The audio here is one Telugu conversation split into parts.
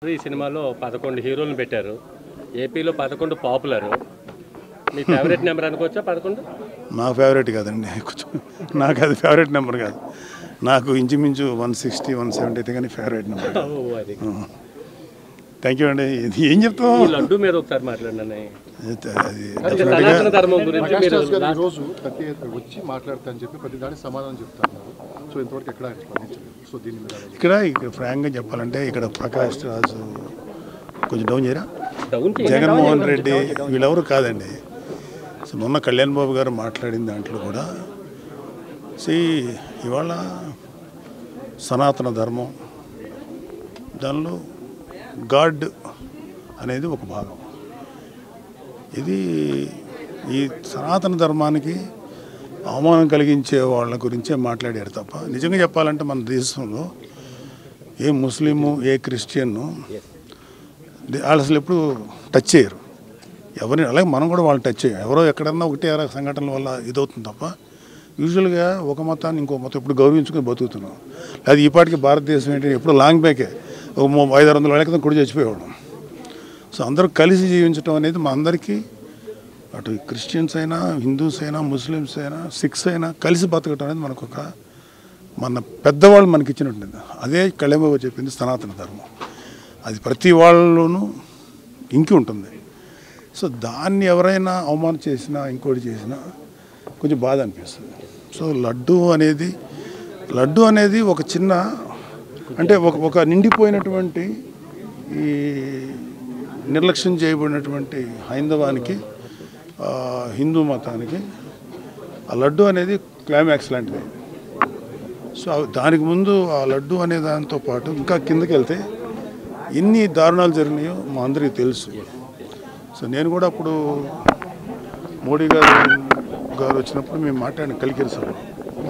ఈ సినిమాలో 11 హీరోలను పెట్టారు. ఏపీలో 11 పాపులర్. మీ ఫేవరెట్ నెంబర్ అనుకోవచ్చా 11? నా ఫేవరెట్ కాదండి. కొంచెం నాకు అది ఫేవరెట్ నెంబర్ కాదు. నాకు ఇంచుమించు 160, 170 అయితే కానీ ఫేవరెట్ నెంబర్. థ్యాంక్ యూ అండి. ఏం చెప్తాం, లడ్డు మీద ఒకసారి మాట్లాడినా రోజు వచ్చి మాట్లాడతానని చెప్పి ప్రతి దానికి సమాధానం చెప్తాను. సో ఇంతవరకు ఎక్కడ సో దీని మీద ఇక్కడ ఫ్రాంక్గా చెప్పాలంటే ఇక్కడ ప్రకాష్ రాజు కొంచెం డౌన్ చేయరా, జగన్మోహన్ రెడ్డి వీళ్ళెవరు కాదండి. సో మొన్న కళ్యాణ్ బాబు గారు మాట్లాడిన దాంట్లో కూడా ఇవాళ సనాతన ధర్మం, దానిలో గాడ్ అనేది ఒక భాగం. ఇది ఈ సనాతన ధర్మానికి అవమానం కలిగించే వాళ్ళ గురించే మాట్లాడారు తప్ప, నిజంగా చెప్పాలంటే మన దేశంలో ఏ ముస్లిము ఏ క్రిస్టియన్ను వాళ్ళు అసలు ఎప్పుడు టచ్ చేయరు ఎవరిని. అలాగే మనం కూడా వాళ్ళు టచ్ చేయం. ఎవరో ఎక్కడన్నా ఒకటే సంఘటనల వల్ల ఇదవుతుంది తప్ప యూజువల్గా ఒక మతాన్ని ఇంకో మతం ఎప్పుడు గౌరవించుకొని బతుకుతున్నాం. అది ఈ పాటికి భారతదేశం ఏంటి ఎప్పుడు లాంగ్ బ్యాకే 500-600 ఏళ్ళ క్రితం కూడా చచ్చిపోయేవాళ్ళం. సో అందరూ కలిసి జీవించడం అనేది మా అందరికీ, అటు క్రిస్టియన్స్ అయినా హిందూస్ అయినా ముస్లిమ్స్ అయినా సిఖ్స్ అయినా కలిసి బతకటం అనేది మనకు ఒక మన పెద్దవాళ్ళు మనకి ఇచ్చినట్టుంది. అదే కళ్యాణ్ బాబు చెప్పింది సనాతన ధర్మం. అది ప్రతి వాళ్ళలోనూ ఇంకి ఉంటుంది. సో దాన్ని ఎవరైనా అవమానం చేసినా ఇంకోటి చేసినా కొంచెం బాధ అనిపిస్తుంది. సో లడ్డు అనేది ఒక చిన్న అంటే ఒక నిండిపోయినటువంటి ఈ నిర్లక్ష్యం చేయబడినటువంటి హైందవానికి హిందూ మతానికి ఆ లడ్డు అనేది క్లైమాక్స్ లాంటిది. సో దానికి ముందు ఆ లడ్డు అనే దాంతో పాటు ఇంకా కిందకి వెళ్తే ఎన్ని దారుణాలు జరిగినాయో మా అందరికీ తెలుసు. సో నేను కూడా అప్పుడు మోడీ గారు వచ్చినప్పుడు మేము మాట్లాడిన కలికిరి సభ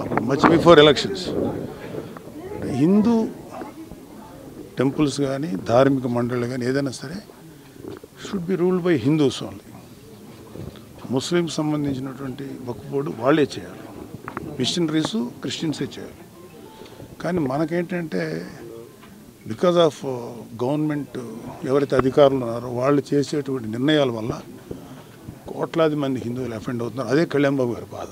అప్పుడు much before elections, Hindu temples కానీ ధార్మిక మండళ్ళు కానీ ఏదైనా సరే should be ruled by Hindus only. ముస్లింకి సంబంధించినటువంటి వక్ఫ్ వాళ్ళే చేయాలి, మిషనరీస్ క్రిస్టియన్సే చేయాలి. కానీ మనకేంటంటే బికాజ్ ఆఫ్ గవర్నమెంట్ ఎవరైతే అధికారులు ఉన్నారో వాళ్ళు చేసేటువంటి నిర్ణయాల వల్ల కోట్లాది మంది హిందువులు అఫెండ్ అవుతున్నారు. అదే కళ్యాణ్ బాబు గారి బాధ.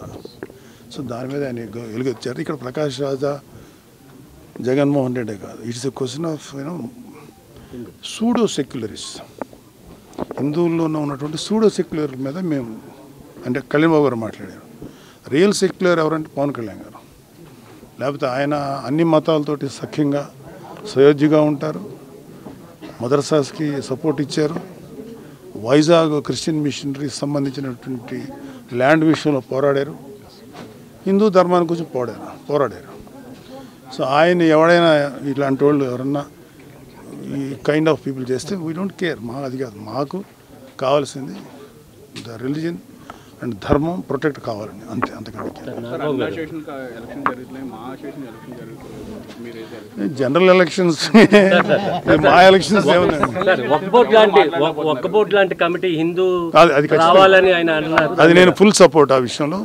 సో దాని మీద ఆయన వెలుగొచ్చారు. ఇక్కడ ప్రకాష్ రాజా జగన్మోహన్ రెడ్డి కాదు, it's a question of pseudo secularism. హిందువుల్లో ఉన్నటువంటి సూడో సెక్యులర్ మీద మేము అంటే కళ్యాణ్ బాబు గారు మాట్లాడారు. రియల్ సెక్యులర్ ఎవరంటే పవన్ కళ్యాణ్ గారు. లేకపోతే ఆయన అన్ని మతాలతోటి సఖ్యంగా సయోధ్యగా ఉంటారు, మదర్సాస్కి సపోర్ట్ ఇచ్చారు, వైజాగ్ క్రిస్టియన్ మిషనరీకి సంబంధించినటువంటి ల్యాండ్ విషయంలో పోరాడారు, హిందూ ధర్మాన్ని గురించి పోరాడారు. సో ఆయన ఎవడైనా ఇట్లాంటి వాళ్ళు ఎవరన్నా ఈ కైండ్ ఆఫ్ పీపుల్ చేస్తే వీ డోంట్ కేర్. అది కాదు, మాకు కావాల్సింది ద రిలీజన్ అండ్ ధర్మం ప్రొటెక్ట్ కావాలండి, అంతే. అంతకంటే జనరల్ ఎలక్షన్స్ మా ఎలక్షన్స్ అది నేను ఫుల్ సపోర్ట్ ఆ విషయంలో.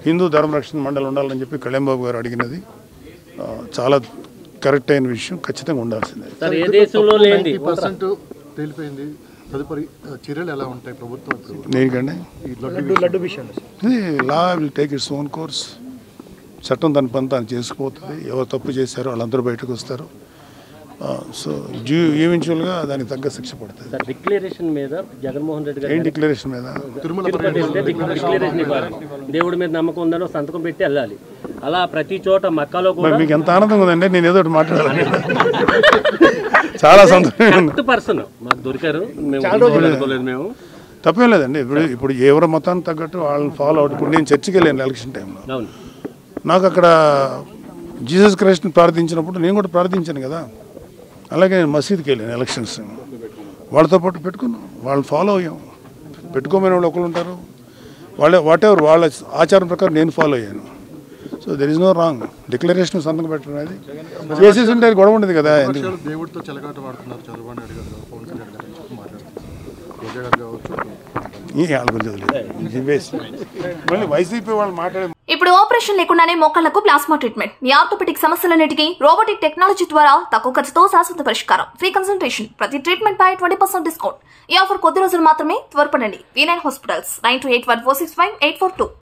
హిందూ ధర్మ రక్షణ మండలి ఉండాలని చెప్పి కళ్యాణ్ బాబు గారు అడిగినది చాలా కరెక్ట్ అయిన విషయం, ఖచ్చితంగా ఉండాల్సిందే. తదుపరి చర్యలు ఎలా ఉంటాయి ప్రభుత్వం? దేనికండి? Law will take its own course. చట్టం దాని పని తాను చేసుకుపోతుంది. ఎవరు తప్పు చేశారో వాళ్ళందరూ బయటకు వస్తారు. సో ఈవెన్చువల్గా దానికి తగ్గ శిక్ష పడుతుంది. డిక్లరేషన్ మీద జగన్మోహన్ రెడ్డి గారు ఏం డిక్లరేషన్ మీద? డిక్లరేషన్ ఇవ్వాలి, దేవుడి మీద నమ్మకం ఉందని సంతకం పెట్టి వెళ్ళాలి. అలా ప్రతి చోట మక్కాలో కూడా. మీకు ఎంత ఆనందంగా ఉందండి, నేను ఏదో ఒకటి మాట్లాడాలి. చాలా సంతోషం. పర్సన్ మాకు దొరికారు, మేము తప్పేం లేదండి. ఇప్పుడు ఎవరి మతాన్ని తగ్గట్టు వాళ్ళని ఫాలో అవుట్. ఇప్పుడు నేను చర్చికి వెళ్ళాను ఎలక్షన్ టైంలో. నాకు అక్కడ జీసస్ క్రైస్ట్ని ప్రార్థించినప్పుడు నేను కూడా ప్రార్థించాను కదా. అలాగే నేను మసీద్కి వెళ్ళాను ఎలక్షన్స్, వాళ్ళతో పాటు పెట్టుకున్నాం, వాళ్ళని ఫాలో అయ్యాం. పెట్టుకోమని వాళ్ళు ఒకళ్ళు ఉంటారు, వాట్ ఎవర్ వాళ్ళ ఆచారం ప్రకారం నేను ఫాలో అయ్యాను. So there is no wrong. Declaration సంతకం పెట్టడం అనేది చేసేసి ఉంటే గొడవ ఉండదు కదా. దేవుడితో చెలగాట వాడుతున్నారు చంద్రబాబు నాయుడు గారు, పవన్ కళ్యాణ్ గారు మాట్లాడుతున్నారు. మళ్ళీ వైసీపీ వాళ్ళు మాట్లాడే ఇప్పుడు ఆపరేషన్ లేకుండానే మోకాళ్లకు ప్లాస్మా ట్రీట్మెంట్. మీ ఆర్థోపెడిక్ సమస్యలన్నిటికీ రోబోటిక్ టెక్నాలజీ ద్వారా తక్కువ ఖర్చుతో శాశ్వత పరిష్కారం. Free consultation. ప్రతి ట్రీట్మెంట్ పై 20% డిస్కౌంట్. ఈ ఆఫర్ కొద్ది రోజులు మాత్రమే. త్వరపడండి. V9 hospitals 9281465842.